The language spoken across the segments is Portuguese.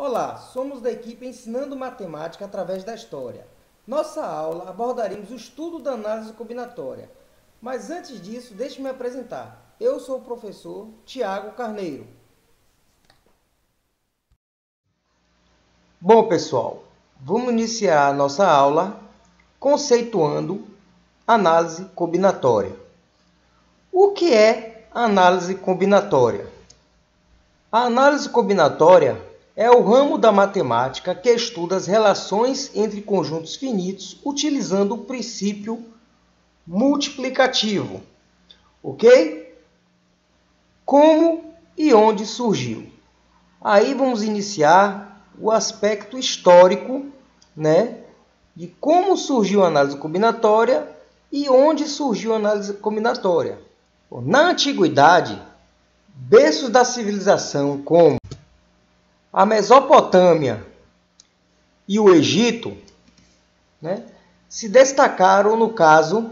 Olá, somos da equipe Ensinando Matemática através da História. Nossa aula abordaremos o estudo da análise combinatória. Mas antes disso, deixe-me apresentar. Eu sou o professor Tiago Carneiro. Bom, pessoal, vamos iniciar a nossa aula conceituando análise combinatória. O que é análise combinatória? A análise combinatória é o ramo da matemática que estuda as relações entre conjuntos finitos utilizando o princípio multiplicativo. Ok? Como e onde surgiu? Aí vamos iniciar o aspecto histórico, de como surgiu a análise combinatória e onde surgiu a análise combinatória. Na antiguidade, berços da civilização como a Mesopotâmia e o Egito, se destacaram no caso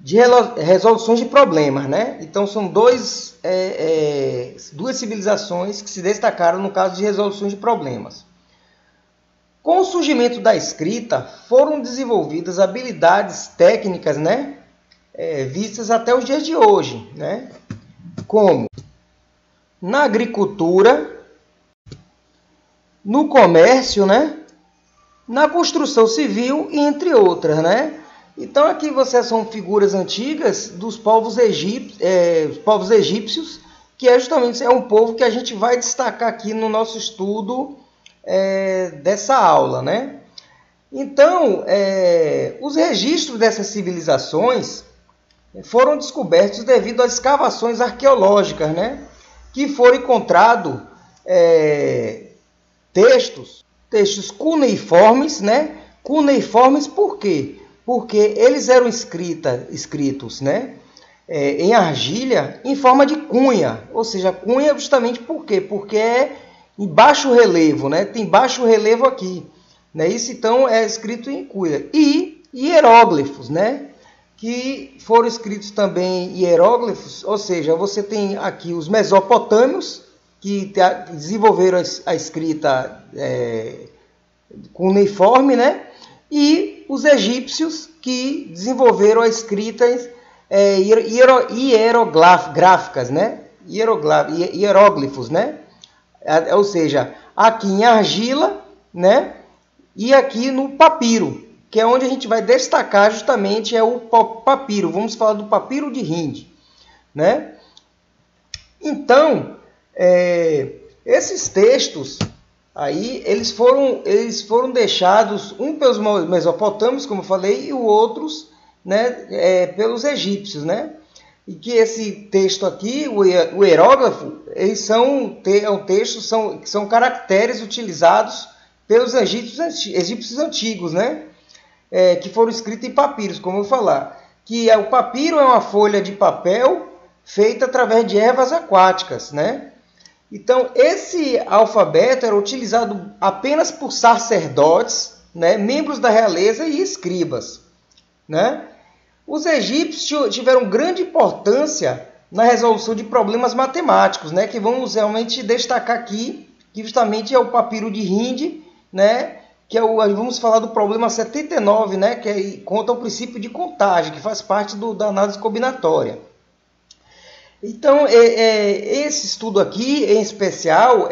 de resoluções de problemas. Então, são duas civilizações que se destacaram no caso de resoluções de problemas. Com o surgimento da escrita, foram desenvolvidas habilidades técnicas, vistas até os dias de hoje, como na agricultura, no comércio, na construção civil, entre outras. Então, aqui vocês são figuras antigas dos povos egípcios, que justamente é um povo que a gente vai destacar aqui no nosso estudo dessa aula. Então, os registros dessas civilizações foram descobertos devido às escavações arqueológicas, que foram encontrados textos cuneiformes, Cuneiformes por quê? Porque eles eram escritos, em argila em forma de cunha. Ou seja, cunha justamente por quê? Porque é em baixo relevo, tem baixo relevo aqui. Isso então é escrito em cunha. E hieróglifos, que foram escritos também em hieróglifos, ou seja, você tem aqui os mesopotâmios, que desenvolveram a escrita cuneiforme, e os egípcios, que desenvolveram a escrita hierográficas, hieróglifos, ou seja, aqui em argila, e aqui no papiro, que é onde a gente vai destacar justamente o papiro. Vamos falar do papiro de Hind, Então, esses textos aí, eles foram deixados, um pelos mesopotâmios, como eu falei, e os outros, pelos egípcios, E que esse texto aqui, o hierógrafo, eles são caracteres utilizados pelos egípcios antigos, que foram escritos em papiros, como eu falar. Que o papiro é uma folha de papel feita através de ervas aquáticas, Então, esse alfabeto era utilizado apenas por sacerdotes, membros da realeza e escribas, Os egípcios tiveram grande importância na resolução de problemas matemáticos, que vamos realmente destacar aqui, que justamente é o papiro de Hind, que vamos falar do problema 79, que conta o princípio de contagem, que faz parte da análise combinatória. Então, esse estudo aqui, em especial,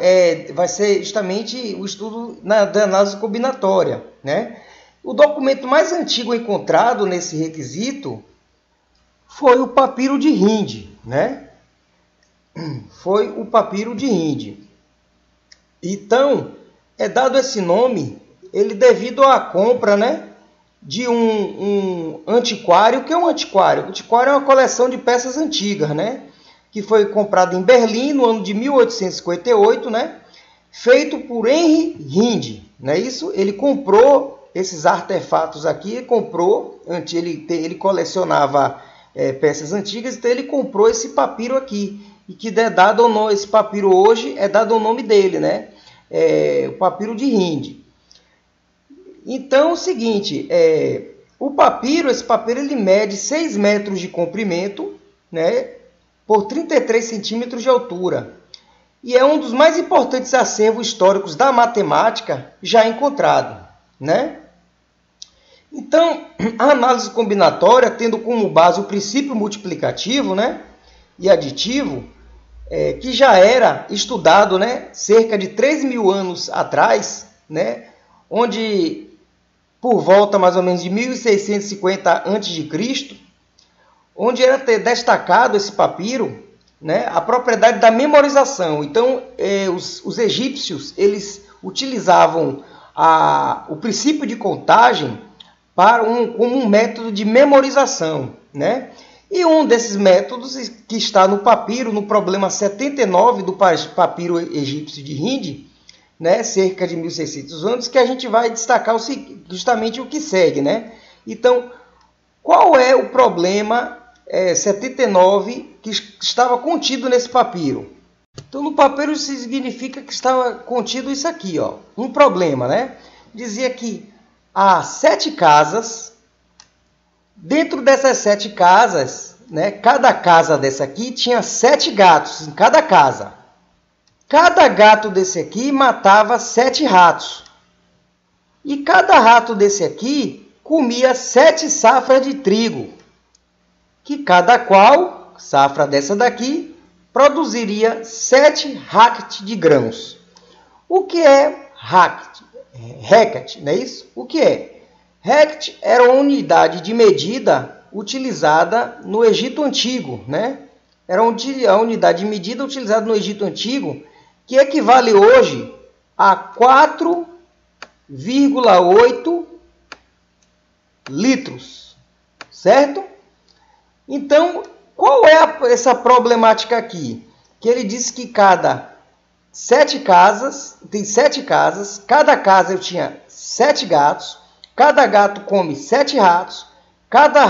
vai ser justamente o estudo da análise combinatória. O documento mais antigo encontrado nesse requisito foi o papiro de Hind. Foi o papiro de Hind. Então, é dado esse nome ele devido à compra, de um antiquário. O que é um antiquário? O antiquário é uma coleção de peças antigas, que foi comprado em Berlim no ano de 1858, feito por Henry Hind, isso? Ele comprou esses artefatos aqui, ele colecionava peças antigas, então ele comprou esse papiro aqui, e que é dado esse papiro hoje é dado o nome dele, o papiro de Hind. Então, é o seguinte, esse papiro ele mede 6 metros de comprimento, por 33 centímetros de altura. e é um dos mais importantes acervos históricos da matemática já encontrado, né? Então, a análise combinatória, tendo como base o princípio multiplicativo, né, e aditivo, que já era estudado, né, cerca de 3.000 anos atrás, né, onde, por volta mais ou menos de 1650 a.C., onde era destacado esse papiro, né, a propriedade da memorização. Então, os egípcios eles utilizavam o princípio de contagem como um método de memorização, né? E um desses métodos que está no papiro, no problema 79 do papiro egípcio de Hind, né, cerca de 1.600 anos, que a gente vai destacar justamente o que segue, né? Então, qual é o problema 79 que estava contido nesse papiro? Então, no papiro isso significa que estava contido isso aqui, ó, um problema, né? Dizia que há 7 casas. Dentro dessas 7 casas, né, cada casa dessa aqui tinha 7 gatos em cada casa. Cada gato desse aqui matava 7 ratos. E cada rato desse aqui comia 7 safras de trigo, que cada qual, safra dessa daqui, produziria 7 racket de grãos. O que é racket? Racket, não é isso? O que é? Racket era uma unidade de medida utilizada no Egito Antigo, né? Era a unidade de medida utilizada no Egito Antigo, que equivale hoje a 4,8 litros, certo? Então, qual é essa problemática aqui? Que ele diz que cada 7 casas, tem 7 casas, cada casa eu tinha 7 gatos, cada gato come 7 ratos, cada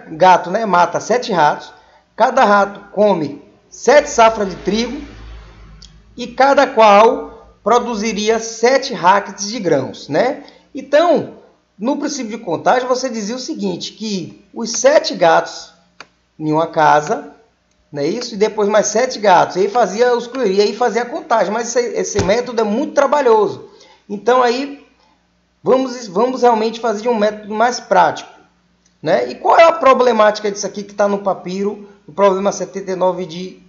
gato, né, mata 7 ratos, cada rato come 7 safras de trigo e cada qual produziria 7 rackets de grãos, né? Então, no princípio de contagem, você dizia o seguinte, que os 7 gatos em uma casa, não é isso? E depois mais 7 gatos, aí fazia a contagem, mas esse método é muito trabalhoso. Então, aí vamos realmente fazer de um método mais prático, né? E qual é a problemática disso aqui que está no papiro, o problema 79 de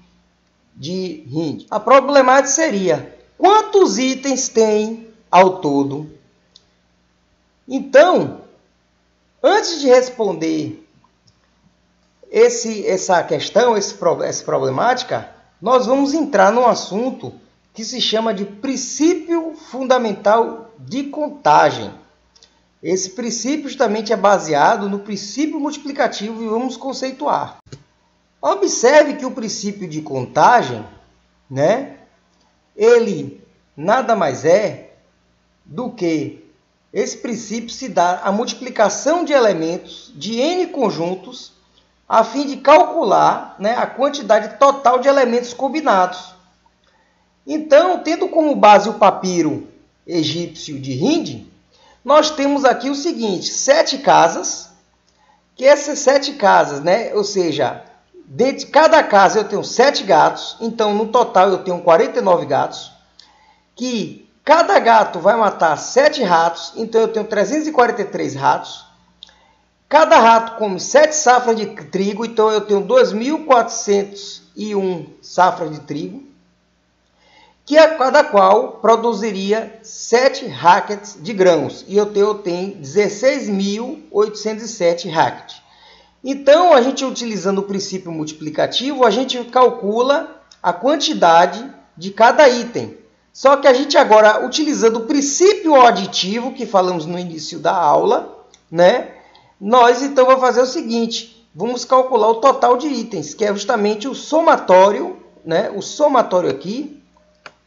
Hind? A problemática seria, quantos itens tem ao todo? Então, antes de responder essa questão, essa problemática, nós vamos entrar num assunto que se chama de princípio fundamental de contagem. Esse princípio justamente é baseado no princípio multiplicativo e vamos conceituar. Observe que o princípio de contagem, né, ele nada mais é do que esse princípio se dá a multiplicação de elementos de n conjuntos a fim de calcular, né, a quantidade total de elementos combinados. Então, tendo como base o papiro egípcio de Hind, nós temos aqui o seguinte, 7 casas, que essas 7 casas, né, ou seja, dentro de cada casa eu tenho 7 gatos, então no total eu tenho 49 gatos, que cada gato vai matar 7 ratos, então eu tenho 343 ratos. Cada rato come 7 safras de trigo, então eu tenho 2.401 safras de trigo, que a cada qual produziria 7 rackets de grãos, e eu tenho 16.807 rackets. Então, a gente utilizando o princípio multiplicativo, a gente calcula a quantidade de cada item. Só que a gente agora, utilizando o princípio aditivo, que falamos no início da aula, né? Nós então vamos fazer o seguinte, vamos calcular o total de itens, que é justamente o somatório, né? O somatório aqui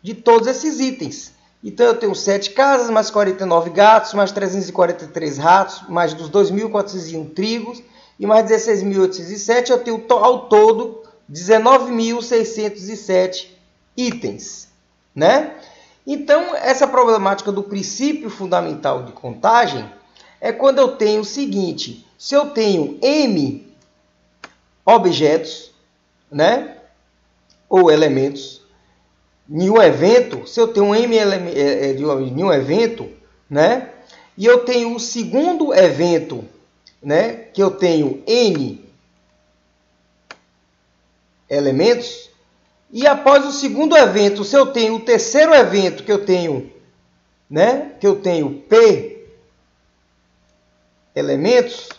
de todos esses itens. Então eu tenho 7 casas, mais 49 gatos, mais 343 ratos, mais dos 2.401 trigos e mais 16.807, eu tenho ao todo 19.607 itens, né? Então, essa problemática do princípio fundamental de contagem é quando eu tenho o seguinte, se eu tenho m objetos, né, ou elementos, em um evento, se eu tenho um M em um evento, né? E eu tenho o segundo evento, né? Que eu tenho N elementos. E após o segundo evento, se eu tenho o terceiro evento que eu tenho, né? Que eu tenho P elementos.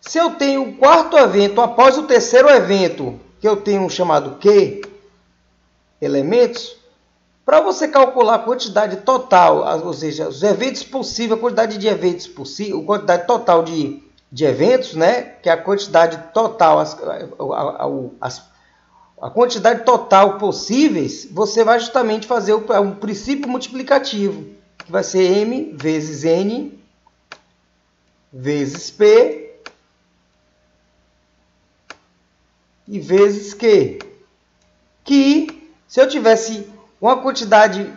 Se eu tenho o quarto evento após o terceiro evento, que eu tenho chamado Q elementos, para você calcular a quantidade total, ou seja, os eventos possíveis, a quantidade de eventos possíveis, a quantidade total de eventos, né? Que é a quantidade total, a quantidade total possíveis, você vai justamente fazer um princípio multiplicativo, que vai ser M vezes N vezes P e vezes Q. Que, se eu tivesse uma quantidade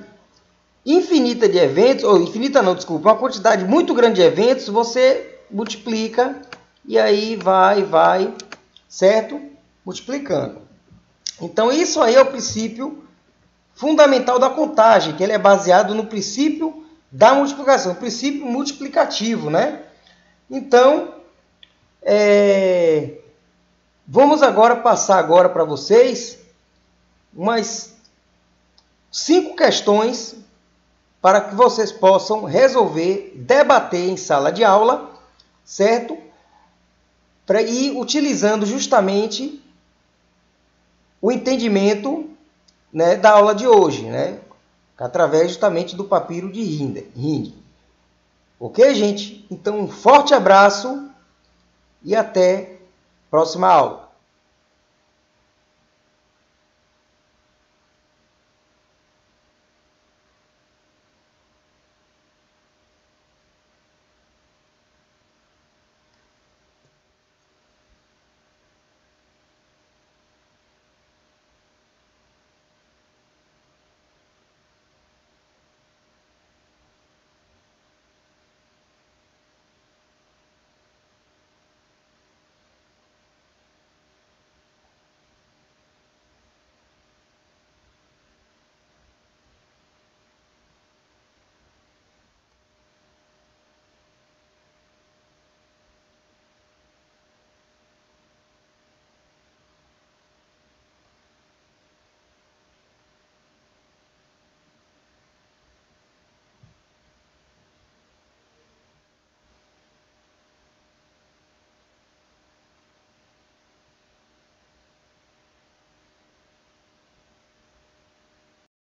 infinita de eventos, ou infinita não, desculpa, uma quantidade muito grande de eventos, você multiplica e aí vai, certo? Multiplicando. Então, isso aí é o princípio fundamental da contagem, que ele é baseado no princípio da multiplicação, princípio multiplicativo, né? Então, vamos agora passar para vocês umas 5 questões para que vocês possam resolver, debater em sala de aula, certo? E utilizando justamente o entendimento, né, da aula de hoje, né? Através justamente do papiro de Rinde. Ok, gente? Então, um forte abraço e até a próxima aula.